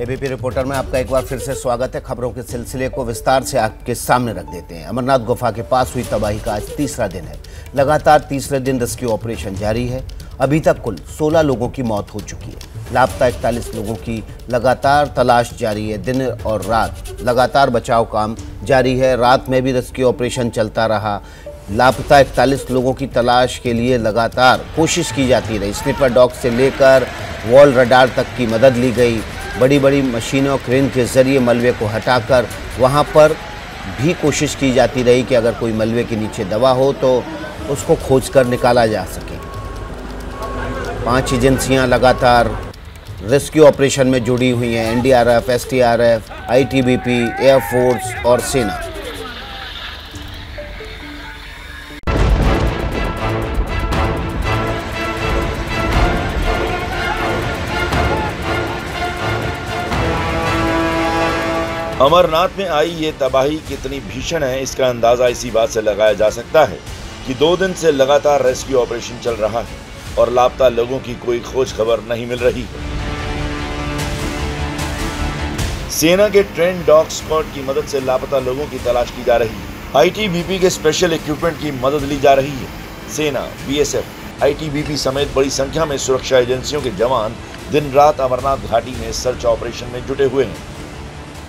ABP reporter में आपका एक बार फिर से स्वागत है। खबरों के सिलसिले को विस्तार से आपके सामने रख देते हैं। अमरनाथ गुफा के पास हुई तबाही का आज तीसरा दिन है। लगातार तीसरे दिन रेस्क्यू ऑपरेशन जारी है। अभी तक कुल 16 लोगों की मौत हो चुकी है। लापता 41 लोगों की लगातार तलाश जारी है। दिन और रात लगातार बचाव काम जारी है। रात में भी रेस्क्यू ऑपरेशन चलता रहा। लापता 41 लोगों की तलाश के लिए लगातार कोशिश की जाती रही। स्निपर डॉग से लेकर वॉल रडार तक की मदद ली गई। बड़ी बड़ी मशीनों क्रेन के जरिए मलबे को हटाकर वहां पर भी कोशिश की जाती रही कि अगर कोई मलबे के नीचे दबा हो तो उसको खोजकर निकाला जा सके। 5 एजेंसियां लगातार रेस्क्यू ऑपरेशन में जुड़ी हुई हैं। एनडीआरएफ, एसडीआरएफ, आईटीबीपी, एयरफोर्स और सेना। अमरनाथ में आई ये तबाही कितनी भीषण है, इसका अंदाजा इसी बात से लगाया जा सकता है कि 2 दिन से लगातार रेस्क्यू ऑपरेशन चल रहा है और लापता लोगों की कोई खोज खबर नहीं मिल रही है। सेना के ट्रेन डॉग स्क्वाड की मदद से लापता लोगों की तलाश की जा रही है। आईटीबीपी के स्पेशल इक्विपमेंट की मदद ली जा रही है। सेना, बीएसएफ, आईटीबीपी समेत बड़ी संख्या में सुरक्षा एजेंसियों के जवान दिन रात अमरनाथ घाटी में सर्च ऑपरेशन में जुटे हुए हैं।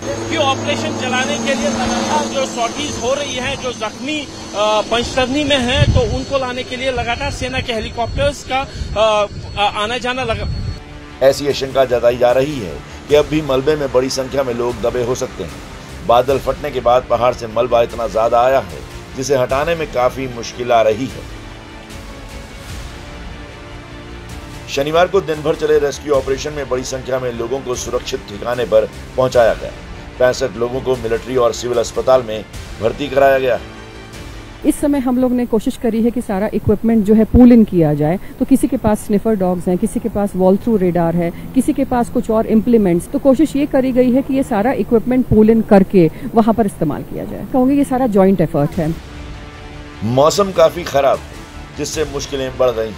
रेस्क्यू ऑपरेशन चलाने के लिए लगातार जो सॉर्टीज हो रही है, जो जख्मी पंचतरनी में हैं, तो उनको लाने के लिए लगातार सेना के हेलीकॉप्टर्स का आना जाना लगा। ऐसी आशंका जताई जा रही है कि अब भी मलबे में बड़ी संख्या में लोग दबे हो सकते हैं। बादल फटने के बाद पहाड़ से मलबा इतना ज्यादा आया है जिसे हटाने में काफी मुश्किल आ रही है। शनिवार को दिन भर चले रेस्क्यू ऑपरेशन में बड़ी संख्या में लोगों को सुरक्षित ठिकाने पर पहुंचाया गया। 65 लोगों को मिलिट्री और सिविल अस्पताल में भर्ती कराया गया। इस समय हम लोग ने कोशिश करी है कि सारा इक्विपमेंट जो है पूल इन किया जाए। तो किसी के पास स्निफर डॉग्स हैं, किसी के पास वॉल थ्रू रेडार है, किसी के पास कुछ और इम्प्लीमेंट्स। तो कोशिश ये करी गई है कि ये सारा इक्विपमेंट पूल इन करके वहां पर इस्तेमाल किया जाए। कहूंगी ये सारा जॉइंट एफर्ट है। मौसम काफी खराब जिससे मुश्किलें बढ़ गई।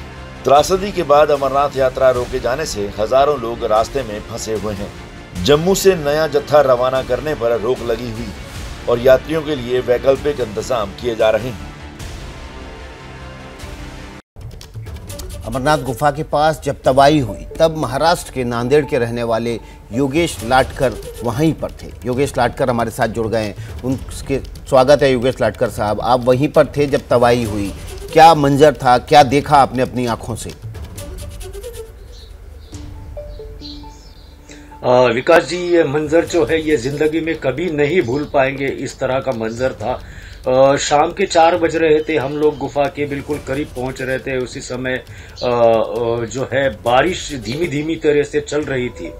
त्रासदी के बाद अमरनाथ यात्रा रोके जाने से हजारों लोग रास्ते में फंसे हुए हैं। जम्मू से नया जत्था रवाना करने पर रोक लगी हुई और यात्रियों के लिए वैकल्पिक इंतजाम किए जा रहे हैं। अमरनाथ गुफा के पास जब तबाही हुई तब महाराष्ट्र के नांदेड़ के रहने वाले योगेश लाटकर वहीं पर थे। योगेश लाटकर हमारे साथ जुड़ गए हैं। उनके स्वागत है। योगेश लाटकर साहब, आप वहीं पर थे जब तबाही हुई। क्या मंजर था, क्या देखा आपने अपनी आंखों से? विकास जी, ये मंजर जो है ये जिंदगी में कभी नहीं भूल पाएंगे। इस तरह का मंजर था। शाम के 4 बज रहे थे, हम लोग गुफा के बिल्कुल करीब पहुंच रहे थे। उसी समय जो है बारिश धीमी धीमी तरह से चल रही थी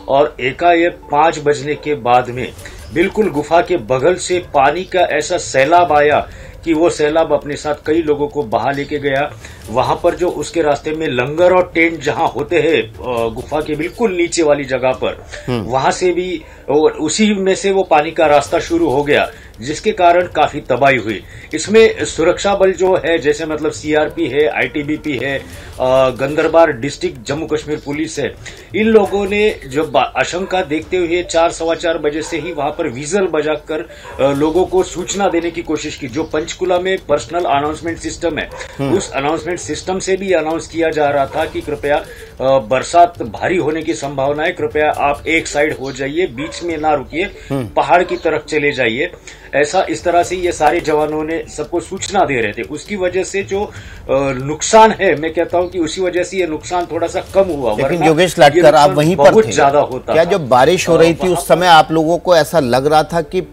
और एकाएक 5 बजने के बाद में बिल्कुल गुफा के बगल से पानी का ऐसा सैलाब आया कि वो सैलाब अपने साथ कई लोगों को बहा लेके गया। वहां पर जो उसके रास्ते में लंगर और टेंट जहां होते हैं गुफा के बिल्कुल नीचे वाली जगह पर, वहां से भी उसी में से वो पानी का रास्ता शुरू हो गया, जिसके कारण काफी तबाही हुई। इसमें सुरक्षा बल जो है, जैसे मतलब सीआरपी है, आईटीबीपी है, गंदरबार डिस्ट्रिक्ट जम्मू कश्मीर पुलिस है, इन लोगों ने जो आशंका देखते हुए 4 सवा 4 बजे से ही वहां पर विजल बजाकर लोगों को सूचना देने की कोशिश की। जो पंचकुला में पर्सनल अनाउंसमेंट सिस्टम है, उस अनाउंसमेंट सिस्टम से भी अनाउंस किया जा रहा था कि कृपया बरसात भारी होने की संभावना है, कृपया आप एक साइड हो जाइए, बीच में ना रुकिए, पहाड़ की तरफ चले जाइए। ऐसा इस तरह से ये सारे जवानों ने सबको सूचना दे रहे थे। उसकी वजह से जो नुकसान है, मैं कहता हूं कि उसी वजह से ये नुकसान थोड़ा सा कम हुआ। लेकिन योगेश लाटकर, आप वहीं पर थे, ज्यादा होता क्या जब बारिश हो रही थी उस समय आप लोगों को ऐसा लग रहा था कि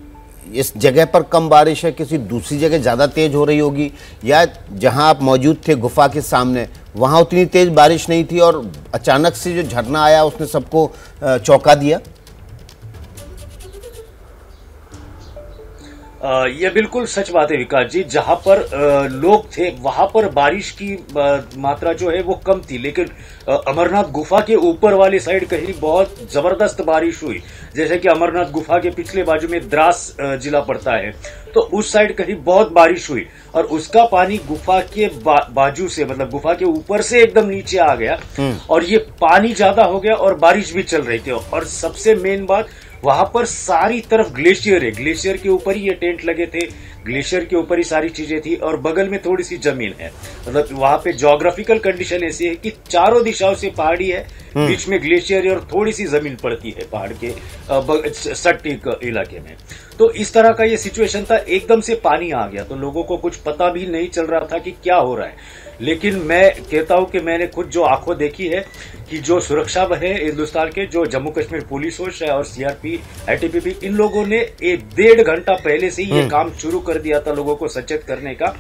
इस जगह पर कम बारिश है, किसी दूसरी जगह ज्यादा तेज हो रही होगी, या जहां आप मौजूद थे गुफा के सामने वहां उतनी तेज बारिश नहीं थी और अचानक से जो झरना आया उसने सबको चौंका दिया? ये बिल्कुल सच बात है विकास जी। जहां पर लोग थे वहां पर बारिश की मात्रा जो है वो कम थी, लेकिन अमरनाथ गुफा के ऊपर वाली साइड कहीं बहुत जबरदस्त बारिश हुई। जैसे कि अमरनाथ गुफा के पिछले बाजू में द्रास जिला पड़ता है, तो उस साइड कहीं बहुत बारिश हुई और उसका पानी गुफा के बाजू से, मतलब गुफा के ऊपर से एकदम नीचे आ गया और ये पानी ज्यादा हो गया और बारिश भी चल रही थी। और सबसे मेन बात, वहां पर सारी तरफ ग्लेशियर है, ग्लेशियर के ऊपर ही ये टेंट लगे थे, ग्लेशियर के ऊपर ही सारी चीजें थी और बगल में थोड़ी सी जमीन है। मतलब वहां पे ज्योग्राफिकल कंडीशन ऐसी है कि चारों दिशाओं से पहाड़ी है, बीच में ग्लेशियर है और थोड़ी सी जमीन पड़ती है पहाड़ के सटीक इलाके में। तो इस तरह का ये सिचुएशन था, एकदम से पानी आ गया तो लोगों को कुछ पता भी नहीं चल रहा था कि क्या हो रहा है। लेकिन मैं कहता हूं कि मैंने खुद जो आंखों देखी है कि जो सुरक्षा बल है हिंदुस्तान के, जो जम्मू कश्मीर पुलिस फोर्स है और सीआरपी, आईटीबीपी, इन लोगों ने 1.5 घंटा पहले से ही ये काम शुरू कर दिया था लोगों को सचेत करने का।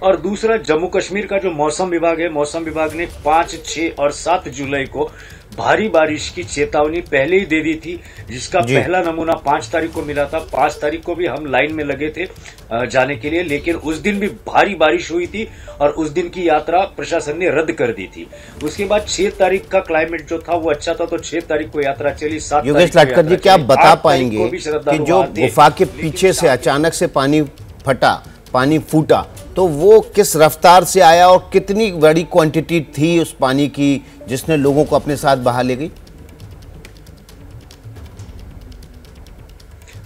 और दूसरा, जम्मू कश्मीर का जो मौसम विभाग है, मौसम विभाग ने 5, 6 और 7 जुलाई को भारी बारिश की चेतावनी पहले ही दे दी थी, जिसका पहला नमूना 5 तारीख को मिला था। 5 तारीख को भी हम लाइन में लगे थे जाने के लिए, लेकिन उस दिन भी भारी बारिश हुई थी और उस दिन की यात्रा प्रशासन ने रद्द कर दी थी। उसके बाद 6 तारीख का क्लाइमेट जो था वो अच्छा था, तो 6 तारीख को यात्रा चली। 7 योगेश लाटकर जी, क्या आप बता पाएंगे कि जो गुफा के पीछे से अचानक से पानी फटा, पानी फूटा, तो वो किस रफ्तार से आया और कितनी बड़ी क्वांटिटी थी उस पानी की जिसने लोगों को अपने साथ बहा ले गई?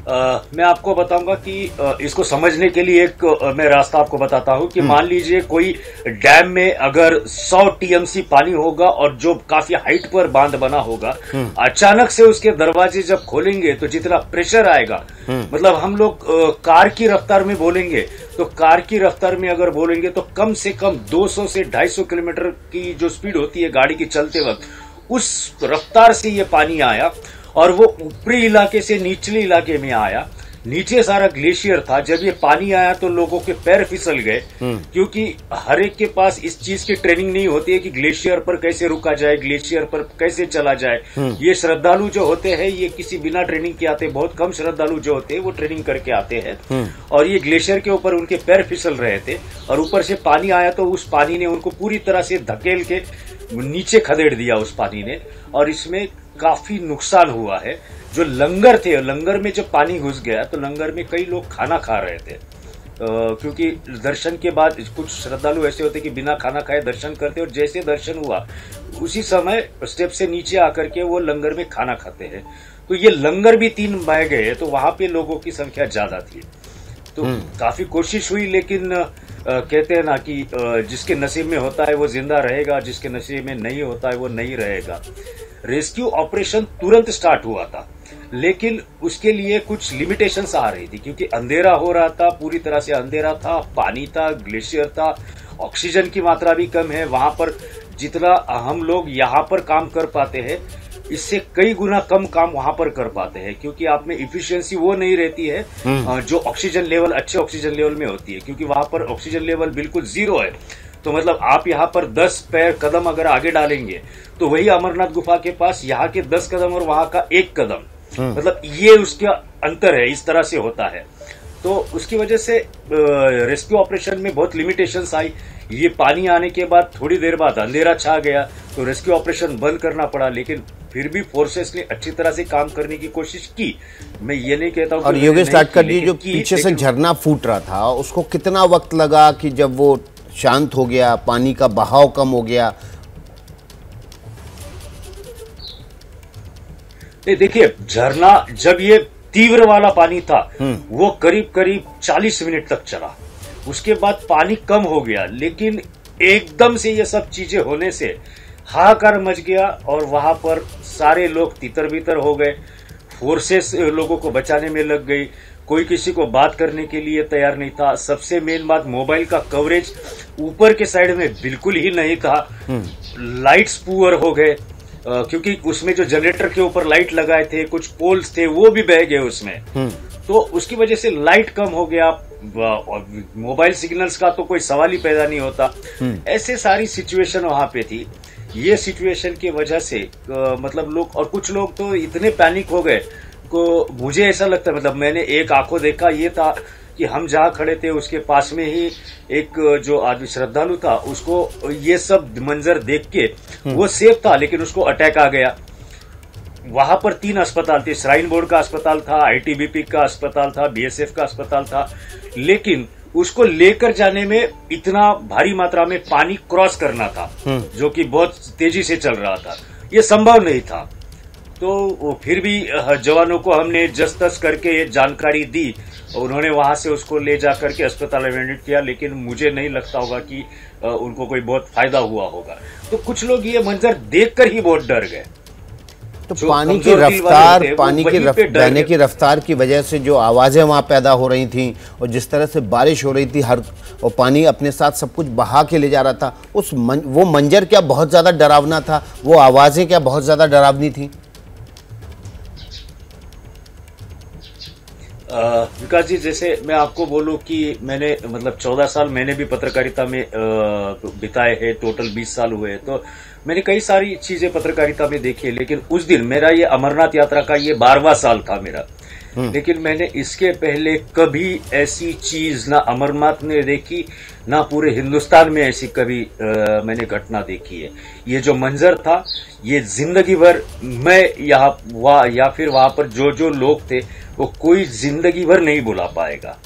मैं आपको बताऊंगा कि इसको समझने के लिए एक मैं रास्ता आपको बताता हूं कि मान लीजिए कोई डैम में अगर 100 टीएमसी पानी होगा और जो काफी हाइट पर बांध बना होगा, अचानक से उसके दरवाजे जब खोलेंगे तो जितना प्रेशर आएगा, मतलब हम लोग कार की रफ्तार में बोलेंगे तो कार की रफ्तार में अगर बोलेंगे तो कम से कम 200 से 250 किलोमीटर की जो स्पीड होती है गाड़ी की चलते वक्त, उस रफ्तार से ये पानी आया और वो ऊपरी इलाके से निचले इलाके में आया। नीचे सारा ग्लेशियर था। जब ये पानी आया तो लोगों के पैर फिसल गए, क्योंकि हर एक के पास इस चीज की ट्रेनिंग नहीं होती है कि ग्लेशियर पर कैसे रुका जाए, ग्लेशियर पर कैसे चला जाए। ये श्रद्धालु जो होते हैं ये किसी बिना ट्रेनिंग के आते हैं, बहुत कम श्रद्धालु जो होते हैं वो ट्रेनिंग करके आते हैं। और ये ग्लेशियर के ऊपर उनके पैर फिसल रहे थे और ऊपर से पानी आया तो उस पानी ने उनको पूरी तरह से धकेल के नीचे खदेड़ दिया उस पानी ने, और इसमें काफी नुकसान हुआ है। जो लंगर थे, लंगर में जब पानी घुस गया तो लंगर में कई लोग खाना खा रहे थे, क्योंकि दर्शन के बाद कुछ श्रद्धालु ऐसे होते कि बिना खाना खाए दर्शन करते, और जैसे दर्शन हुआ उसी समय स्टेप से नीचे आकर के वो लंगर में खाना खाते हैं। तो ये लंगर भी 3 बह गए, तो वहां पे लोगों की संख्या ज्यादा थी। तो काफी कोशिश हुई, लेकिन कहते हैं ना कि जिसके नसीब में होता है वो जिंदा रहेगा, जिसके नसीब में नहीं होता है वो नहीं रहेगा। रेस्क्यू ऑपरेशन तुरंत स्टार्ट हुआ था, लेकिन उसके लिए कुछ लिमिटेशंस आ रही थी, क्योंकि अंधेरा हो रहा था, पूरी तरह से अंधेरा था, पानी था, ग्लेशियर था, ऑक्सीजन की मात्रा भी कम है। वहां पर जितना हम लोग यहाँ पर काम कर पाते हैं, इससे कई गुना कम काम वहां पर कर पाते हैं, क्योंकि आप में इफिशियंसी वो नहीं रहती है जो ऑक्सीजन लेवल, अच्छे ऑक्सीजन लेवल में होती है, क्योंकि वहां पर ऑक्सीजन लेवल बिल्कुल 0 है। तो मतलब आप यहाँ पर 10 कदम अगर आगे डालेंगे तो वही अमरनाथ गुफा के पास यहाँ के 10 कदम और वहां का 1 कदम, मतलब ये उसका अंतर है, इस तरह से होता है। तो उसकी वजह से रेस्क्यू ऑपरेशन में बहुत लिमिटेशंस आई। ये पानी आने के बाद थोड़ी देर बाद अंधेरा छा गया तो रेस्क्यू ऑपरेशन बंद करना पड़ा, लेकिन फिर भी फोर्सेस ने अच्छी तरह से काम करने की कोशिश की। मैं ये नहीं कहता हूं। और योगेश लाटकर जी, जो पीछे से झरना फूट रहा था उसको कितना वक्त लगा कि जब वो शांत हो गया, पानी का बहाव कम हो गया? देखिए, झरना जब ये तीव्र वाला पानी था वो करीब करीब 40 मिनट तक चला, उसके बाद पानी कम हो गया, लेकिन एकदम से ये सब चीजें होने से हाहाकार मच गया और वहां पर सारे लोग तितर बितर हो गए। फोर्सेस लोगों को बचाने में लग गई, कोई किसी को बात करने के लिए तैयार नहीं था। सबसे मेन बात, मोबाइल का कवरेज ऊपर के साइड में बिल्कुल ही नहीं था। लाइट्स पुअर हो गए, क्योंकि उसमें जो जनरेटर के ऊपर लाइट लगाए थे, कुछ पोल्स थे वो भी बह गए उसमें, तो उसकी वजह से लाइट कम हो गया। मोबाइल सिग्नल्स का तो कोई सवाल ही पैदा नहीं होता। ऐसे सारी सिचुएशन वहां पे थी। ये सिचुएशन की वजह से मतलब लोग, और कुछ लोग तो इतने पैनिक हो गए को मुझे ऐसा लगता है, मतलब मैंने एक आंखों देखा ये था कि हम जहां खड़े थे उसके पास में ही एक जो आदमी श्रद्धालु था, उसको ये सब मंजर देख के वो सेफ था, लेकिन उसको अटैक आ गया। वहां पर 3 अस्पताल थे, श्राइन बोर्ड का अस्पताल था, आईटीबीपी का अस्पताल था, बीएसएफ का अस्पताल था, लेकिन उसको लेकर जाने में इतना भारी मात्रा में पानी क्रॉस करना था जो कि बहुत तेजी से चल रहा था, ये संभव नहीं था। तो फिर भी जवानों को हमने जस तस करके ये जानकारी दी, उन्होंने वहां से उसको ले जा करके अस्पताल में एडमिट किया, लेकिन मुझे नहीं लगता होगा कि उनको कोई बहुत फायदा हुआ होगा। तो कुछ लोग ये मंजर देखकर ही बहुत डर गए। तो पानी की रफ्तार, बहने की रफ्तार की वजह से जो आवाज़ें वहाँ पैदा हो रही थी और जिस तरह से बारिश हो रही थी, और पानी अपने साथ सब कुछ बहा के ले जा रहा था, वो मंजर क्या बहुत ज़्यादा डरावना था? वो आवाज़ें क्या बहुत ज़्यादा डरावनी थी? विकास जी, जैसे मैं आपको बोलूं कि मैंने 14 साल मैंने भी पत्रकारिता में बिताए हैं, टोटल 20 साल हुए हैं, तो मैंने कई सारी चीजें पत्रकारिता में देखी है। लेकिन उस दिन मेरा ये अमरनाथ यात्रा का ये 12वां साल था मेरा, लेकिन मैंने इसके पहले कभी ऐसी चीज ना अमरनाथ में देखी, ना पूरे हिंदुस्तान में ऐसी कभी मैंने घटना देखी है। ये जो मंजर था, ये जिंदगी भर मैं या फिर वहां पर जो लोग थे, वो कोई जिंदगी भर नहीं भुला पाएगा।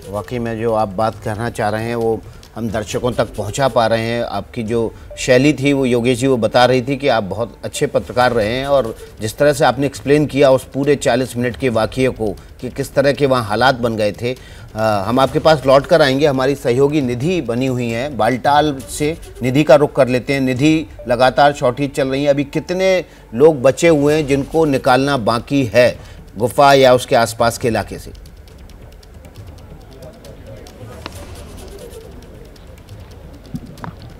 वाकई में जो आप बात कहना चाह रहे हैं वो हम दर्शकों तक पहुंचा पा रहे हैं। आपकी जो शैली थी वो योगेश जी वो बता रही थी कि आप बहुत अच्छे पत्रकार रहे हैं, और जिस तरह से आपने एक्सप्लेन किया उस पूरे 40 मिनट के वाक़ये को कि किस तरह के वहाँ हालात बन गए थे। हम आपके पास लौट कर आएंगे। हमारी सहयोगी निधि बनी हुई हैं बालटाल से, निधि का रुख कर लेते हैं। निधि, लगातार शॉर्टेज चल रही है, अभी कितने लोग बचे हुए हैं जिनको निकालना बाकी है गुफा या उसके आसपास के इलाके से?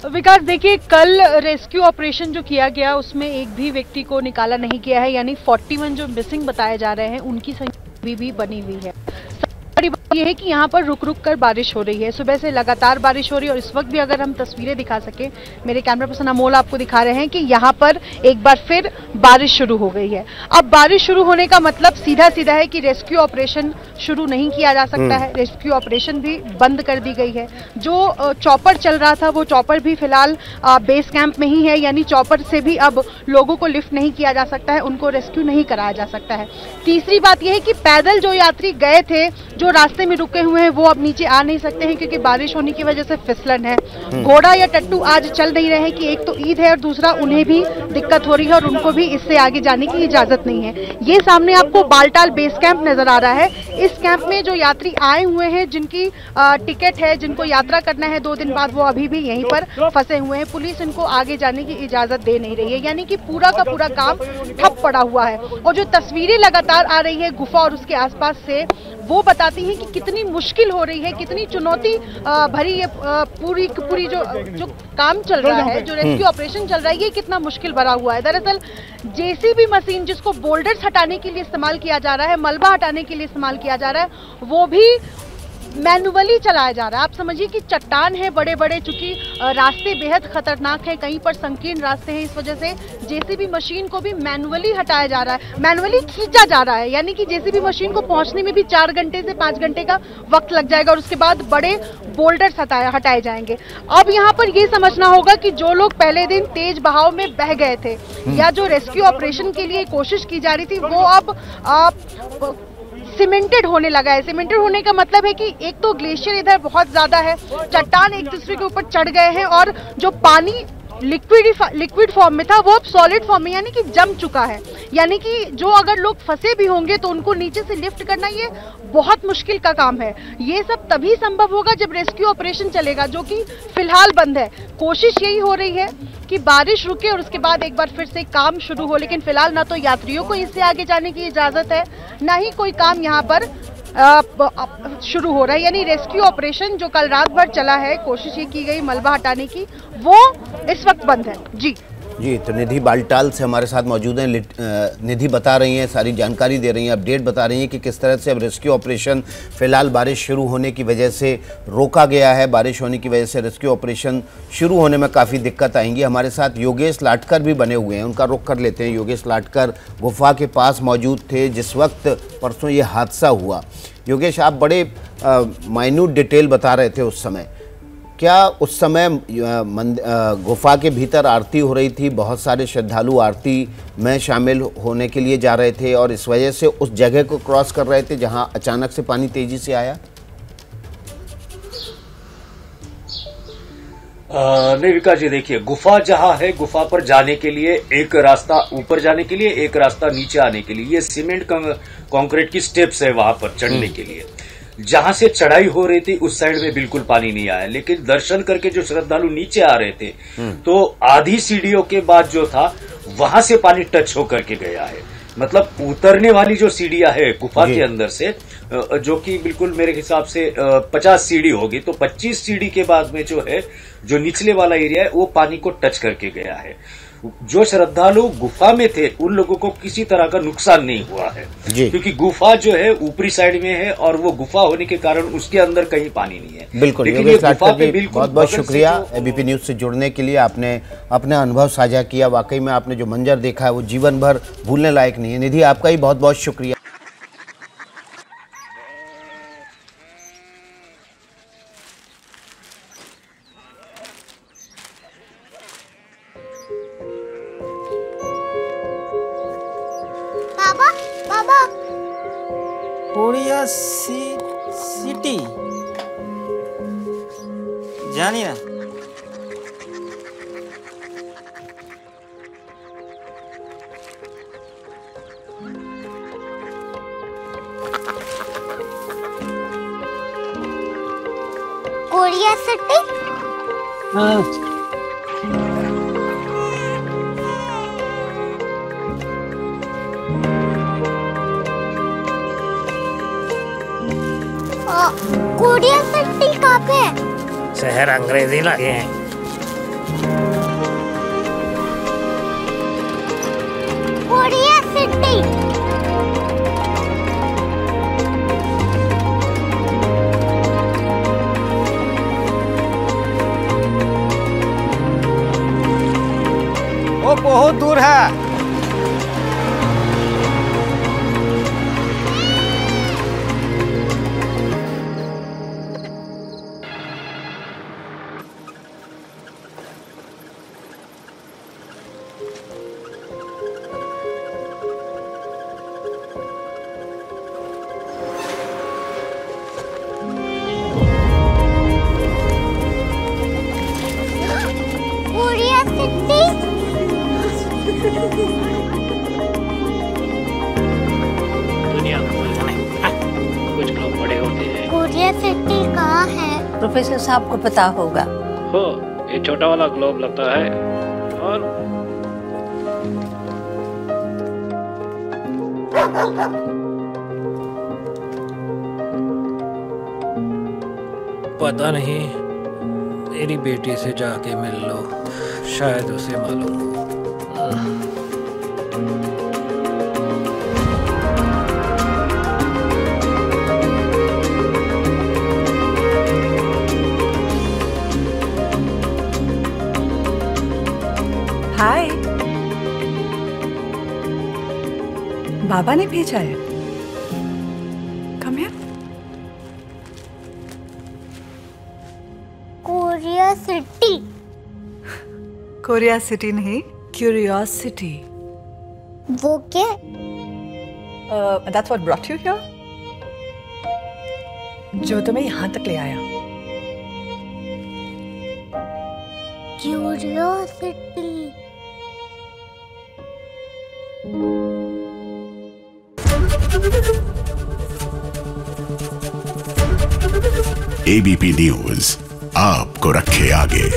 विकास, देखिए, कल रेस्क्यू ऑपरेशन जो किया गया उसमें एक भी व्यक्ति को निकाला नहीं गया है, यानी 41 जो मिसिंग बताए जा रहे हैं उनकी संख्या भी बनी हुई है। बड़ी बात यह है कि यहाँ पर रुक रुक कर बारिश हो रही है, सुबह से लगातार बारिश हो रही है, और इस वक्त भी अगर हम तस्वीरें दिखा सके, मेरे कैमरा पर्सन अमोल आपको दिखा रहे हैं कि यहाँ पर एक बार फिर बारिश शुरू हो गई है। अब बारिश शुरू होने का मतलब सीधा सीधा है कि रेस्क्यू ऑपरेशन शुरू नहीं किया जा सकता है, रेस्क्यू ऑपरेशन भी बंद कर दी गई है। जो चॉपर चल रहा था वो चॉपर भी फिलहाल बेस कैंप में ही है, यानी चॉपर से भी अब लोगों को लिफ्ट नहीं किया जा सकता है, उनको रेस्क्यू नहीं कराया जा सकता है। तीसरी बात यह है कि पैदल जो यात्री गए थे, जो रास्ते में रुके हुए हैं, वो अब नीचे आ नहीं सकते हैं क्योंकि बारिश होने की वजह से फिसलन है। घोड़ा या टट्टू आज चल नहीं रहे हैं कि एक तो ईद है और दूसरा उन्हें भी दिक्कत हो रही है और उनको भी इससे आगे जाने की इजाजत नहीं है। ये सामने आपको बालटाल बेस कैंप नजर आ रहा है। इस कैंप में जो यात्री आए हुए हैं, जिनकी टिकट है, जिनको यात्रा करना है 2 दिन बाद, वो अभी भी यहीं पर फंसे हुए हैं। पुलिस इनको आगे जाने की इजाजत दे नहीं रही है, यानी कि पूरा का पूरा काम ठप पड़ा हुआ है। और जो तस्वीरें लगातार आ रही है गुफा और उसके आसपास से, वो बताती हैं कि कितनी मुश्किल हो रही है, कितनी चुनौती भरी ये पूरी जो काम चल रहा है, जो रेस्क्यू ऑपरेशन चल रहा है, ये कितना मुश्किल भरा हुआ है। दरअसल जेसीबी मशीन, जिसको बोल्डर्स हटाने के लिए इस्तेमाल किया जा रहा है, मलबा हटाने के लिए इस्तेमाल किया जा रहा है, वो भी मैनुअली चलाया जा रहा है। आप समझिए कि चट्टान है बड़े बड़े, चूंकि रास्ते बेहद खतरनाक है, कहीं पर संकीर्ण रास्ते हैं, इस वजह से जेसीबी मशीन को भी मैनुअली हटाया जा रहा है, मैनुअली खींचा जा रहा है, यानी कि जेसीबी मशीन को पहुंचने में भी 4 घंटे से 5 घंटे का वक्त लग जाएगा और उसके बाद बड़े बोल्डर्स हटाए जाएंगे। अब यहाँ पर यह समझना होगा कि जो लोग पहले दिन तेज बहाव में बह गए थे या जो रेस्क्यू ऑपरेशन के लिए कोशिश की जा रही थी, वो अब सीमेंटेड होने लगा है। सीमेंटेड होने का मतलब है कि एक तो ग्लेशियर इधर बहुत ज्यादा है, चट्टान एक दूसरे के ऊपर चढ़ गए हैं, और जो पानी लिक्विड फॉर्म में था वो अब सॉलिड फॉर्म में, यानी कि जम चुका है। यानी कि जो अगर लोग फंसे भी होंगे तो उनको नीचे से लिफ्ट करना ये बहुत मुश्किल का काम है। ये सब तभी संभव होगा जब रेस्क्यू ऑपरेशन चलेगा, जो कि फिलहाल बंद है। कोशिश यही हो रही है कि बारिश रुके और उसके बाद एक बार फिर से काम शुरू हो, लेकिन फिलहाल ना तो यात्रियों को इससे आगे जाने की इजाजत है, ना ही कोई काम यहाँ पर शुरू हो रहा है। यानी रेस्क्यू ऑपरेशन जो कल रात भर चला है, कोशिश ये की गई मलबा हटाने की, वो इस वक्त बंद है। जी जी, तो निधि बालटाल से हमारे साथ मौजूद हैं। निधि बता रही हैं, सारी जानकारी दे रही हैं, अपडेट बता रही हैं कि किस तरह से अब रेस्क्यू ऑपरेशन फिलहाल बारिश शुरू होने की वजह से रोका गया है। बारिश होने की वजह से रेस्क्यू ऑपरेशन शुरू होने में काफ़ी दिक्कत आएंगी। हमारे साथ योगेश लाटकर भी बने हुए हैं, उनका रुख कर लेते हैं। योगेश लाटकर गुफा के पास मौजूद थे जिस वक्त परसों ये हादसा हुआ। योगेश, आप बड़े माइन्यूट डिटेल बता रहे थे उस समय। क्या उस समय गुफा के भीतर आरती हो रही थी, बहुत सारे श्रद्धालु आरती में शामिल होने के लिए जा रहे थे और इस वजह से उस जगह को क्रॉस कर रहे थे जहां अचानक से पानी तेजी से आया? नहीं विकास जी, देखिए गुफा जहां है, गुफा पर जाने के लिए एक रास्ता ऊपर जाने के लिए, एक रास्ता नीचे आने के लिए। ये सीमेंट कंक्रीट की स्टेप्स है वहां पर चढ़ने के लिए। जहां से चढ़ाई हो रही थी उस साइड में बिल्कुल पानी नहीं आया, लेकिन दर्शन करके जो श्रद्धालु नीचे आ रहे थे तो आधी सीढ़ियों के बाद जो था वहां से पानी टच होकर के गया है। मतलब उतरने वाली जो सीढ़ियां है गुफा के अंदर से, जो कि बिल्कुल मेरे हिसाब से 50 सीढ़ी होगी, तो 25 सीढ़ी के बाद में जो है जो निचले वाला एरिया है वो पानी को टच करके गया है। जो श्रद्धालु गुफा में थे उन लोगों को किसी तरह का नुकसान नहीं हुआ है, क्योंकि गुफा जो है ऊपरी साइड में है और वो गुफा होने के कारण उसके अंदर कहीं पानी नहीं है। बिल्कुल, बहुत बहुत शुक्रिया एबीपी न्यूज से जुड़ने के लिए। आपने अपना अनुभव साझा किया। वाकई में आपने जो मंजर देखा है वो जीवन भर भूलने लायक नहीं है। निधि, आपका ही बहुत बहुत शुक्रिया। कोरिया सिटी जानी ना? Korea city? हाँ। कोरिया सिटी कहाँ पे है? शहर अंग्रेजी लगे हैं। Korea city. वो बहुत दूर है। दुनिया कुछ लोग बड़े होते हैं। कोरिया सिटी कहाँ है? प्रोफेसर साहब को पता होगा। हो, ये छोटा वाला ग्लोब लगता है और पता नहीं, मेरी बेटी से जाके मिल लो, शायद उसे मालूम हो। हाय, बाबा ने भेजा है। Come here. Korea city. Korea city नहीं, क्यूरियोसिटी। वो क्या? That's what brought you here? जो तुम्हें यहाँ तक ले आया। क्यूरियोसिटी। एबीपी न्यूज आपको रखे आगे।